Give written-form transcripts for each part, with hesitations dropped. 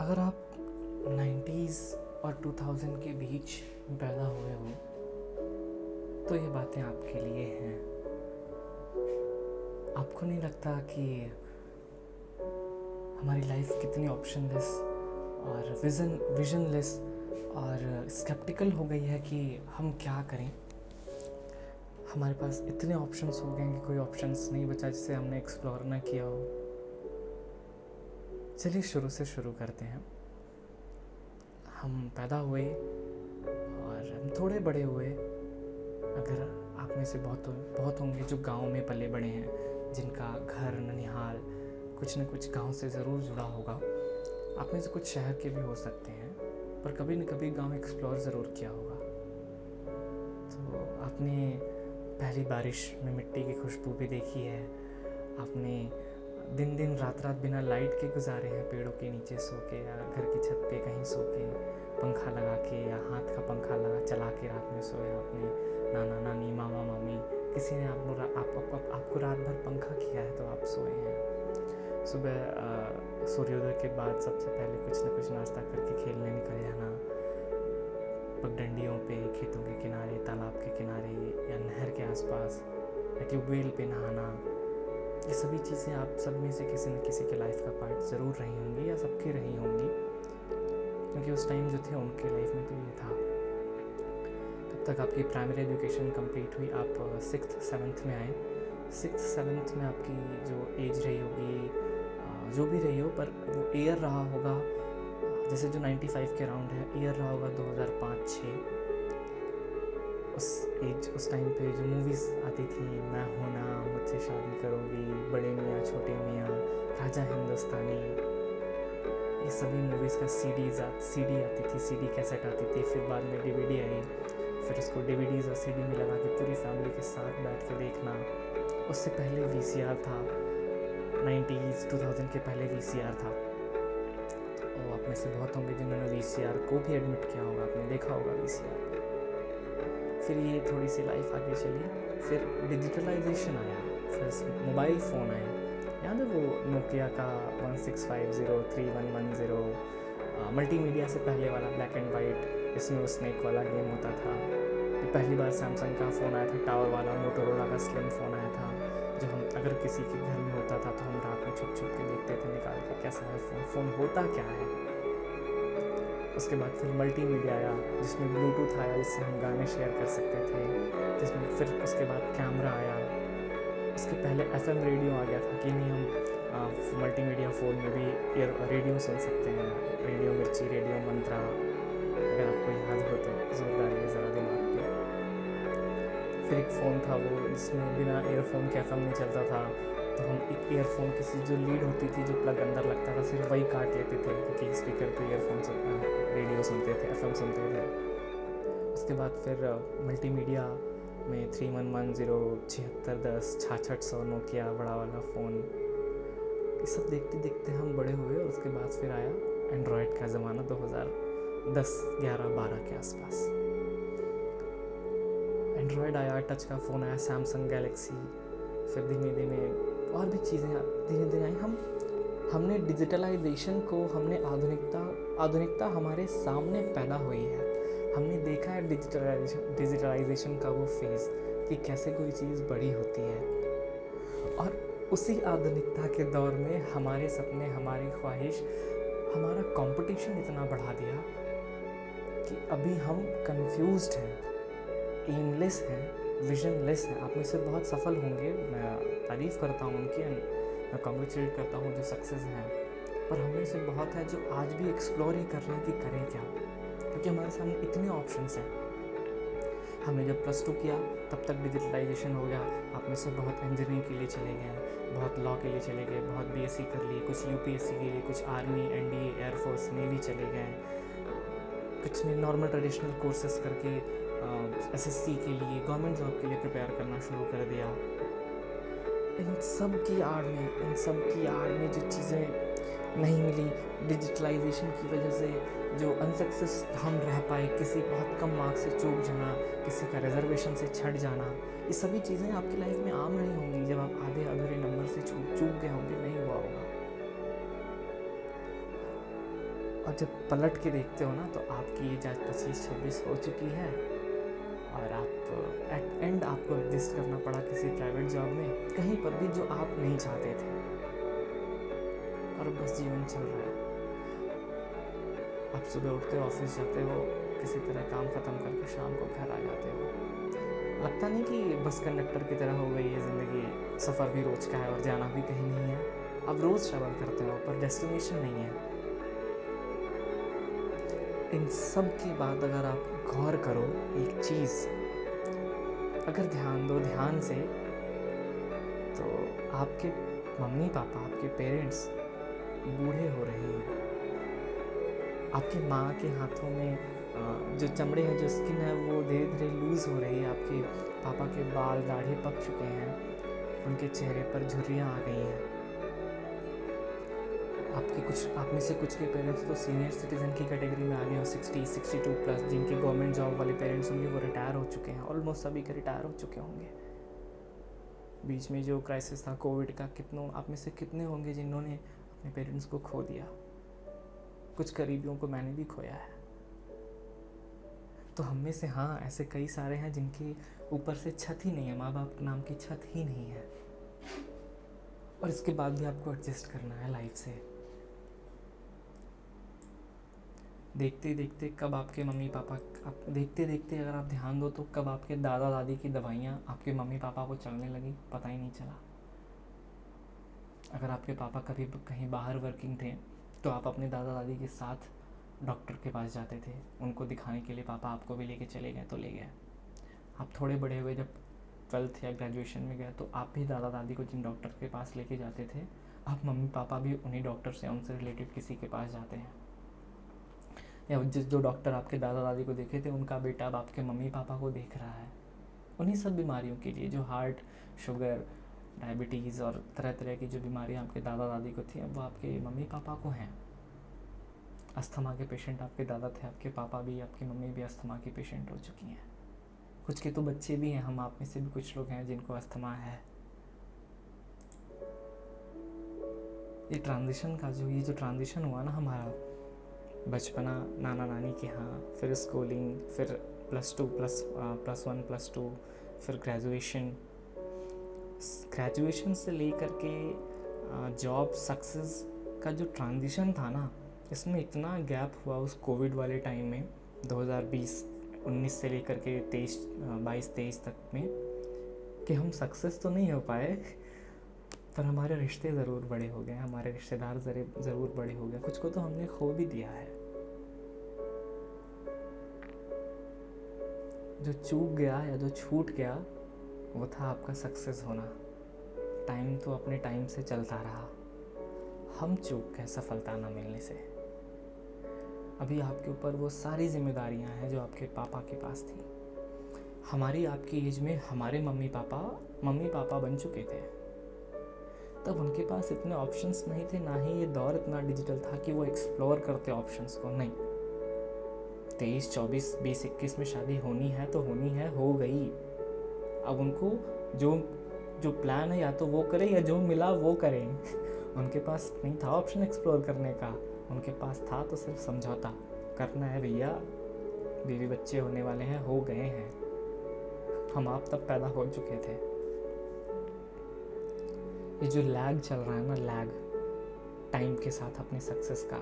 अगर आप 90s और 2000 के बीच पैदा हुए हो तो ये बातें आपके लिए हैं। आपको नहीं लगता कि हमारी लाइफ कितनी ऑप्शनलेस और विजनलेस और स्केप्टिकल हो गई है कि हम क्या करें। हमारे पास इतने ऑप्शंस हो गए हैं कि कोई ऑप्शंस नहीं बचा जिसे हमने एक्सप्लोर ना किया हो। चलिए शुरू से शुरू करते हैं। हम पैदा हुए और हम थोड़े बड़े हुए। अगर आप में से बहुत होंगे जो गांव में पले बड़े हैं, जिनका घर ननिहाल कुछ न कुछ गांव से ज़रूर जुड़ा होगा। आप में से कुछ शहर के भी हो सकते हैं, पर कभी न कभी गांव एक्सप्लोर ज़रूर किया होगा। तो आपने पहली बारिश में मिट्टी की खुशबू भी देखी है। आपने दिन दिन रात रात बिना लाइट के गुजारे हैं, पेड़ों के नीचे सो के या घर की छत पे कहीं सो के, पंखा लगा के या हाथ का पंखा चला के रात में सोए आपने। नाना नानी मामा मामी किसी ने आपको रात भर पंखा किया है तो आप सोए हैं। सुबह सूर्योदय के बाद सबसे पहले कुछ न कुछ नाश्ता करके खेलने निकल जाना, पगडंडियों पे, खेतों के किनारे, तालाब के किनारे या नहर के आसपास या ट्यूबवेल पे नहाना। ये सभी चीज़ें आप सब में से किसी न किसी के लाइफ का पार्ट ज़रूर रही होंगी या सबकी रही होंगी, क्योंकि उस टाइम जो थे उनके लाइफ में तो ये था। तब तक आपकी प्राइमरी एजुकेशन कंप्लीट हुई, आप 6th 7th में आए। 6th 7th में आपकी जो एज रही होगी, जो भी रही हो, पर वो ईयर रहा होगा जैसे जो 95 के अराउंड है, ईयर रहा होगा 2005-06। उस टाइम पे जो मूवीज़ आती थी, मैं हूं ना, मुझसे शादी करोगी, बड़े मियाँ छोटे मियाँ, राजा हिंदुस्तानी, ये सभी मूवीज़ का सीडी आती थी, सीडी कैसेट आती थी। फिर बाद में डीवीडी आई, फिर उसको डीवीडीज़ और सीडी में लगा के पूरी फैमिली के साथ बैठ के देखना। उससे पहले वीसीआर था, 90s 2000 के पहले वीसीआर था। और आप में से बहुत होंगे जिन्होंने वीसीआर को भी एडमिट किया होगा, आपने देखा होगा वीसीआर पे। फिर ये थोड़ी सी लाइफ आगे चली, फिर डिजिटलाइजेशन आया, फिर मोबाइल फ़ोन आए। याद है वो नोकिया का 1650 3110, मल्टीमीडिया से पहले वाला ब्लैक एंड वाइट, इसमें वो स्नेक वाला गेम होता था। फिर पहली बार सैमसंग का फ़ोन आया था, टावर वाला, मोटोरोला का स्लिम फ़ोन आया था, जो हम अगर किसी के घर में होता था तो हम रात में छुप छुप के देखते थे निकाल के, कैसा है फ़ोन होता क्या है। उसके बाद फिर मल्टीमीडिया आया, जिसमें ब्लूटूथ आया, जिससे हम गाने शेयर कर सकते थे, जिसमें फिर उसके बाद कैमरा आया। उसके पहले FM रेडियो आ गया था कि नहीं, हम मल्टीमीडिया फ़ोन में भी रेडियो सुन सकते हैं, रेडियो मिर्ची, रेडियो मंत्रा, अगर आपको याद हो तो जोरदार है ज़रा दिमाग पे। फिर एक फ़ोन था वो जिसमें बिना ईयरफोन के FM नहीं चलता था, तो हम एक ईयरफोन किसी जो लीड होती थी, जो प्लग अंदर लगता था, सिर्फ वही काट लेते थे, क्योंकि स्पीकर पे ईयरफोन रेडियो सुनते थे, FM सुनते थे। उसके बाद फिर मल्टीमीडिया में 3110, 7610, 6600 नोकिया बड़ा वाला फ़ोन, ये सब देखते देखते हम बड़े हुए। और उसके बाद फिर आया एंड्रॉयड का ज़माना 2010, 11, 12 के आसपास। एंड्रॉयड आया, टच का फ़ोन आया, सैमसंग गैलेक्सी। फिर धीमे धीमे और भी चीज़ें धीरे धीरे आई। हमने डिजिटलाइजेशन को, हमने आधुनिकता हमारे सामने पैदा हुई है। हमने देखा है डिजिटलाइजेशन का वो फेज़ कि कैसे कोई चीज़ बड़ी होती है। और उसी आधुनिकता के दौर में हमारे सपने, हमारी ख्वाहिश, हमारा कंपटीशन इतना बढ़ा दिया कि अभी हम कंफ्यूज्ड हैं, एमलेस हैं, विजनलेस हैं। आप में से बहुत सफल होंगे, मैं तारीफ़ करता हूँ उनकी, मैं कॉन्ग्रेचुलेट करता हूँ जो सक्सेस हैं, पर हमें से बहुत है जो आज भी एक्सप्लोर ही कर रहे हैं कि करें क्या, क्योंकि हमारे सामने इतने ऑप्शंस हैं। हमने जब +2 किया तब तक डिजिटलाइजेशन हो गया। आप में से बहुत इंजीनियरिंग के लिए चले गए, बहुत लॉ के लिए चले गए, बहुत BSc कर लिए, कुछ UPSC के लिए, कुछ आर्मी, NDA, एयरफोर्स, नेवी चले गए, कुछ ने नॉर्मल ट्रेडिशनल कोर्सेस करके SSC के लिए, गवर्नमेंट जॉब के लिए प्रिपेयर करना शुरू कर दिया। इन सब की आड़ में जो चीज़ें नहीं मिली, डिजिटलाइजेशन की वजह से जो अनसक्सेस हम रह पाए, किसी बहुत कम मार्क्स से चूक जाना, किसी का रिजर्वेशन से छट जाना, ये सभी चीज़ें आपकी लाइफ में आम रही होंगी। जब आप आधे अधूरे नंबर से चूक गए होंगे, नहीं हुआ होगा। और जब पलट के देखते हो ना तो आपकी एज आज 25-26 हो चुकी है और आप एट एंड आपको एडजस्ट करना पड़ा किसी प्राइवेट जॉब में, कहीं पर भी जो आप नहीं चाहते थे, और बस जीवन चल रहा है। आप सुबह उठते हो, ऑफिस जाते हो, किसी तरह काम ख़त्म करके शाम को घर आ जाते हो। लगता नहीं कि बस कंडक्टर की तरह हो गई है ज़िंदगी, सफ़र भी रोज़ का है और जाना भी कहीं नहीं है। आप रोज़ ट्रैवल करते हो पर डेस्टिनेशन नहीं है। इन सब के बाद अगर आप गौर करो एक चीज़, अगर ध्यान दो ध्यान से, तो आपके मम्मी पापा, आपके पेरेंट्स बूढ़े हो रहे हैं। आपकी माँ के हाथों में जो चमड़े हैं, जो स्किन है, वो धीरे धीरे लूज़ हो रही है। आपके पापा के बाल दाढ़ी पक चुके हैं, उनके चेहरे पर झुर्रियाँ आ गई हैं। आप में से कुछ के पेरेंट्स तो सीनियर सिटीज़न की कैटेगरी में आ गए हो, 60-62 प्लस, जिनके गवर्नमेंट जॉब वाले पेरेंट्स होंगे वो रिटायर हो चुके हैं, ऑलमोस्ट सभी के रिटायर हो चुके होंगे। बीच में जो क्राइसिस था कोविड का, आप में से कितने होंगे जिन्होंने अपने पेरेंट्स को खो दिया। कुछ करीबियों को मैंने भी खोया है। तो हम में से हाँ ऐसे कई सारे हैं जिनके ऊपर से छत ही नहीं है, माँ बाप नाम की छत ही नहीं है, और इसके बाद भी आपको एडजस्ट करना है लाइफ से। देखते देखते कब आपके मम्मी पापा, आप देखते देखते अगर आप ध्यान दो तो कब आपके दादा दादी की दवाइयाँ आपके मम्मी पापा को चलने लगी, पता ही नहीं चला। अगर आपके पापा कभी कहीं बाहर वर्किंग थे तो आप अपने दादा दादी के साथ डॉक्टर के पास जाते थे, उनको दिखाने के लिए पापा आपको भी लेके चले गए तो ले गए। आप थोड़े बड़े हुए, जब 12th या ग्रेजुएशन में गए तो आप भी दादा दादी को जिन डॉक्टर के पास लेके जाते थे, आप मम्मी पापा भी उन्हीं डॉक्टर से, उनसे रिलेटेड किसी के पास जाते हैं। या जो डॉक्टर आपके दादा दादी को देखे थे, उनका बेटा अब आपके मम्मी पापा को देख रहा है, उन्हीं सब बीमारियों के लिए, जो हार्ट, शुगर, डायबिटीज़ और तरह तरह की जो बीमारियाँ आपके दादा दादी को थी, अब वो आपके मम्मी पापा को हैं। अस्थमा के पेशेंट आपके दादा थे, आपके पापा भी, आपकी मम्मी भी अस्थमा की पेशेंट हो चुकी हैं। कुछ के तो बच्चे भी हैं, हम आप में से भी कुछ लोग हैं जिनको अस्थमा है। ये जो ट्रांजिशन हुआ ना हमारा, बचपना नाना नानी के यहाँ, फिर स्कूलिंग, फिर +2 +1 +2, फिर ग्रेजुएशन से लेकर के जॉब सक्सेस का जो ट्रांजिशन था ना, इसमें इतना गैप हुआ उस कोविड वाले टाइम में, 2019 से लेकर के 22-23 तक में, कि हम सक्सेस तो नहीं हो पाए पर हमारे रिश्ते ज़रूर बड़े हो गए, हमारे रिश्तेदार ज़रूर बड़े हो गए, कुछ को तो हमने खो भी दिया है। जो चूक गया या जो छूट गया वो था आपका सक्सेस होना। टाइम तो अपने टाइम से चलता रहा, हम चूक गए सफलता न मिलने से। अभी आपके ऊपर वो सारी जिम्मेदारियां हैं जो आपके पापा के पास थी। हमारी आपकी एज में हमारे मम्मी पापा बन चुके थे, तब उनके पास इतने ऑप्शंस नहीं थे, ना ही ये दौर इतना डिजिटल था कि वो एक्सप्लोर करते ऑप्शंस को। नहीं, 23, 24, 20, 21 में शादी होनी है तो होनी है, हो गई। अब उनको जो प्लान है या तो वो करें या जो मिला वो करें। उनके पास नहीं था ऑप्शन एक्सप्लोर करने का, उनके पास था तो सिर्फ समझौता करना है। भैया बीवी बच्चे होने वाले हैं, हो गए हैं, हम आप तब पैदा हो चुके थे। ये जो लैग चल रहा है ना, लैग टाइम के साथ अपने सक्सेस का,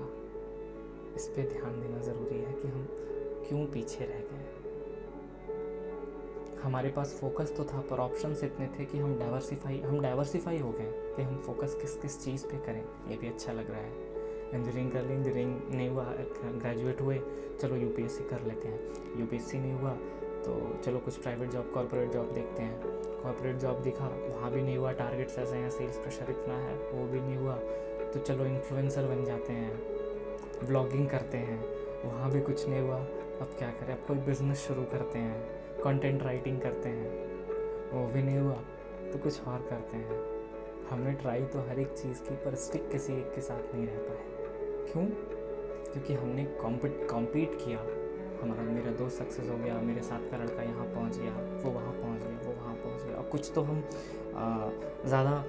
इस पे ध्यान देना ज़रूरी है कि हम क्यों पीछे रह गए। हमारे पास फोकस तो था पर ऑप्शंस इतने थे कि हम डाइवर्सिफाई हो गए कि हम फोकस किस चीज़ पे करें। ये भी अच्छा लग रहा है, इंजीनियरिंग कर ली, इंजीनियरिंग नहीं हुआ, ग्रेजुएट हुए, चलो यूपीएससी कर लेते हैं, यूपीएससी नहीं हुआ तो चलो कुछ प्राइवेट जॉब, कॉर्पोरेट जॉब देखते हैं, कॉर्पोरेट जॉब दिखा, वहाँ भी नहीं हुआ, टारगेट्स ऐसे हैं, सेल्स प्रेशर इतना है, वो भी नहीं हुआ, तो चलो इन्फ्लुएंसर बन जाते हैं, व्लॉगिंग करते हैं, वहाँ भी कुछ नहीं हुआ, अब क्या करें, अब कोई बिज़नेस शुरू करते हैं, कंटेंट राइटिंग करते हैं, वो भी नहीं हुआ तो कुछ और करते हैं। हमने ट्राई तो हर एक चीज़ की, पर स्टिक किसी एक के साथ नहीं रह पाए। क्यों? क्योंकि हमने कॉम्पीट किया। मेरा दोस्त सक्सेस हो गया, मेरे साथ का लड़का यहाँ पहुँच गया, वो वहाँ पहुँच गया, वो वहाँ पहुँच गया। और कुछ तो हम ज़्यादा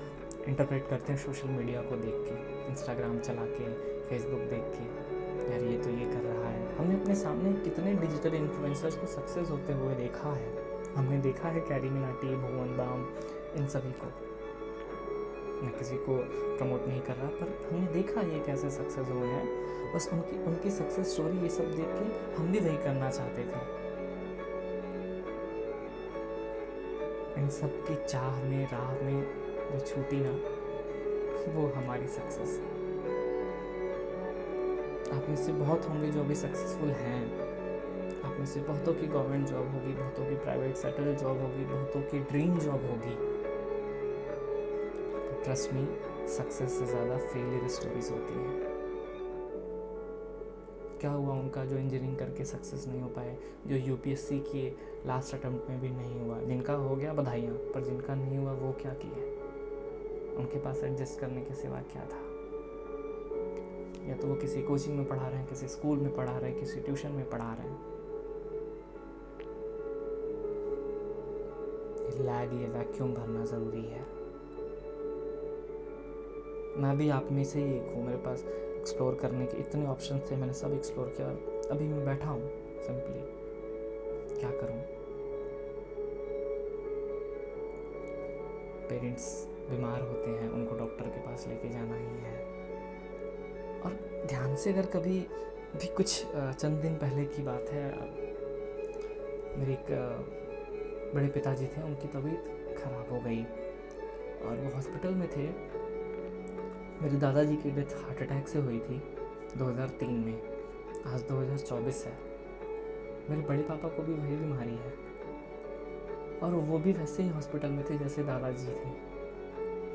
इंटरप्रेट करते हैं सोशल मीडिया को देख के, इंस्टाग्राम चला के, फेसबुक देख के, यार ये तो ये कर रहा है। हमने अपने सामने कितने डिजिटल इन्फ्लुएंसर्स को सक्सेस होते हुए देखा है। हमने देखा है कैरी मिनाटी, भुवन बाम, इन सभी को। मैं किसी को प्रमोट नहीं कर रहा, पर हमने देखा ये कैसे सक्सेस हुए हैं। बस उनकी उनकी सक्सेस स्टोरी ये सब देख के हम भी वही करना चाहते थे। इन सब की चाह में, राह में जो छूटी ना, वो हमारी सक्सेस। आप में से बहुत होंगे जो अभी सक्सेसफुल हैं। आप में से बहुतों की गवर्नमेंट जॉब होगी, बहुतों की प्राइवेट सेटल जॉब होगी, बहुतों की ड्रीम जॉब होगी। ट्रस्ट मी, सक्सेस से ज़्यादा फेलियर स्टोरीज होती हैं। क्या हुआ उनका जो इंजीनियरिंग करके सक्सेस नहीं हो पाए, जो यूपीएससी किए लास्ट अटेम्प्ट में भी नहीं हुआ। जिनका हो गया बधाइयाँ, पर जिनका नहीं हुआ वो क्या किए? उनके पास एडजस्ट करने के सिवा क्या था? या तो वो किसी कोचिंग में पढ़ा रहे हैं, किसी स्कूल में पढ़ा रहे हैं, किसी ट्यूशन में पढ़ा रहे हैं। ये वैक्यूम भरना ज़रूरी है। मैं भी आप में से ही एक हूँ। मेरे पास एक्सप्लोर करने के इतने ऑप्शन थे, मैंने सब एक्सप्लोर किया। अभी मैं बैठा हूँ सिंपली, क्या करूँ? पेरेंट्स बीमार होते हैं, उनको डॉक्टर के पास लेके जाना ही है। और ध्यान से अगर कभी भी कुछ चंद दिन पहले की बात है, मेरे एक बड़े पिताजी थे, उनकी तबीयत खराब हो गई और वो हॉस्पिटल में थे। मेरे दादाजी की डेथ हार्ट अटैक से हुई थी 2003 में। आज 2024 है। मेरे बड़े पापा को भी वही बीमारी है और वो भी वैसे ही हॉस्पिटल में थे जैसे दादाजी थे।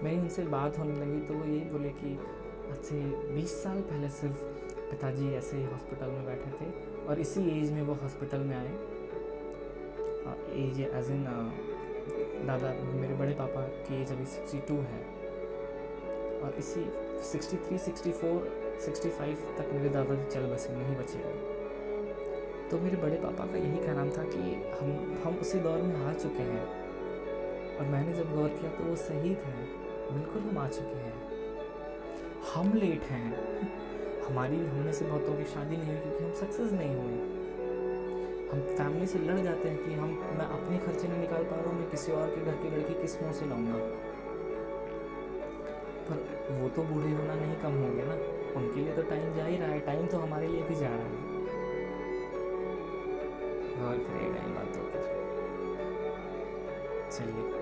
मेरी उनसे बात होने लगी तो वो यही बोले कि आज से 20 साल पहले सिर्फ पिताजी ऐसे ही हॉस्पिटल में बैठे थे और इसी एज में वो हॉस्पिटल में आए। एज एज इन दादा, मेरे बड़े पापा की एज अभी 62 है और इसी 63, 64, 65 तक मेरे दादाजी चल बसे, नहीं बचे। तो मेरे बड़े पापा का यही कहना था कि हम उसी दौर में आ चुके हैं। और मैंने जब गौर किया तो वो सही थे, बिल्कुल हम आ चुके हैं। हम लेट हैं। हम में से बहुतों की शादी नहीं हुई क्योंकि हम सक्सेस नहीं हुए। हम फैमिली से लड़ जाते हैं कि मैं अपने खर्चे नहीं निकाल पा रहा हूँ, मैं किसी और के घर की लड़की किस मुँह से लाऊंगा। पर वो तो बूढ़े होना नहीं कम होंगे ना, उनके लिए तो टाइम जा ही रहा है। टाइम तो हमारे लिए भी जा रहा है। और करेगा इन बातों पर। चलिए।